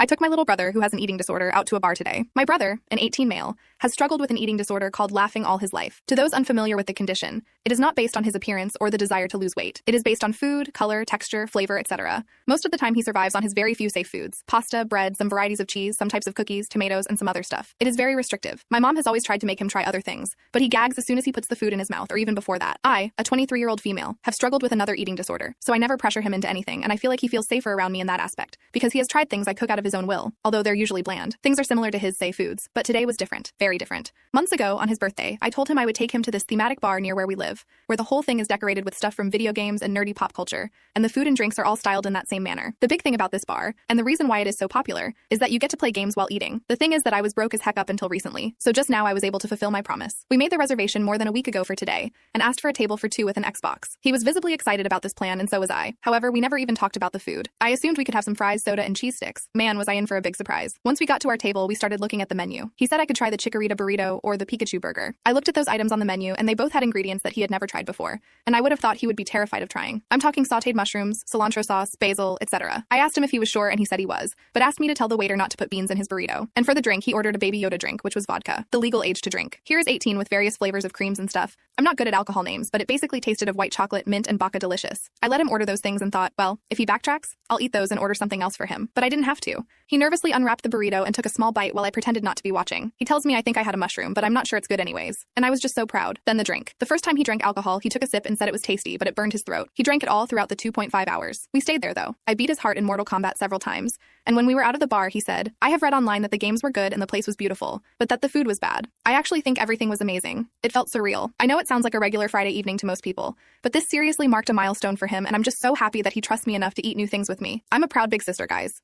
I took my little brother, who has an eating disorder, out to a bar today. My brother, an 18 male, has struggled with an eating disorder called laughing all his life. To those unfamiliar with the condition, it is not based on his appearance or the desire to lose weight. It is based on food, color, texture, flavor, etc. Most of the time he survives on his very few safe foods: pasta, bread, some varieties of cheese, some types of cookies, tomatoes, and some other stuff. It is very restrictive. My mom has always tried to make him try other things, but he gags as soon as he puts the food in his mouth, or even before that. I, a 23-year-old female, have struggled with another eating disorder, so I never pressure him into anything, and I feel like he feels safer around me in that aspect, because he has tried things I cook out of his own will, although they're usually bland. Things are similar to his, say, foods, but today was different, very different. Months ago, on his birthday, I told him I would take him to this thematic bar near where we live, where the whole thing is decorated with stuff from video games and nerdy pop culture, and the food and drinks are all styled in that same manner. The big thing about this bar, and the reason why it is so popular, is that you get to play games while eating. The thing is that I was broke as heck up until recently, so just now I was able to fulfill my promise. We made the reservation more than a week ago for today, and asked for a table for two with an Xbox. He was visibly excited about this plan, and so was I. However, we never even talked about the food. I assumed we could have some fries, soda, and cheese sticks. Man, was I in for a big surprise. Once we got to our table, we started looking at the menu. He said I could try the Chikorita burrito or the Pikachu burger. I looked at those items on the menu, and they both had ingredients that he had never tried before, and I would have thought he would be terrified of trying. I'm talking sautéed mushrooms, cilantro sauce, basil, etc. I asked him if he was sure, and he said he was, but asked me to tell the waiter not to put beans in his burrito. And for the drink, he ordered a Baby Yoda drink, which was vodka, the legal age to drink. Here is 18 with various flavors of creams and stuff. I'm not good at alcohol names, but it basically tasted of white chocolate, mint, and Bacca Delicious. I let him order those things and thought, well, if he backtracks, I'll eat those and order something else for him. But I didn't have to. He nervously unwrapped the burrito and took a small bite while I pretended not to be watching. He tells me I think I had a mushroom, but I'm not sure it's good anyways. And I was just so proud. Then the drink. The first time he drank alcohol, he took a sip and said it was tasty, but it burned his throat. He drank it all throughout the 2.5 hours. We stayed there though. I beat his heart in Mortal Kombat several times. And when we were out of the bar, he said, I have read online that the games were good and the place was beautiful, but that the food was bad. I actually think everything was amazing. It felt surreal. I know it sounds like a regular Friday evening to most people, but this seriously marked a milestone for him, and I'm just so happy that he trusts me enough to eat new things with me. I'm a proud big sister, guys.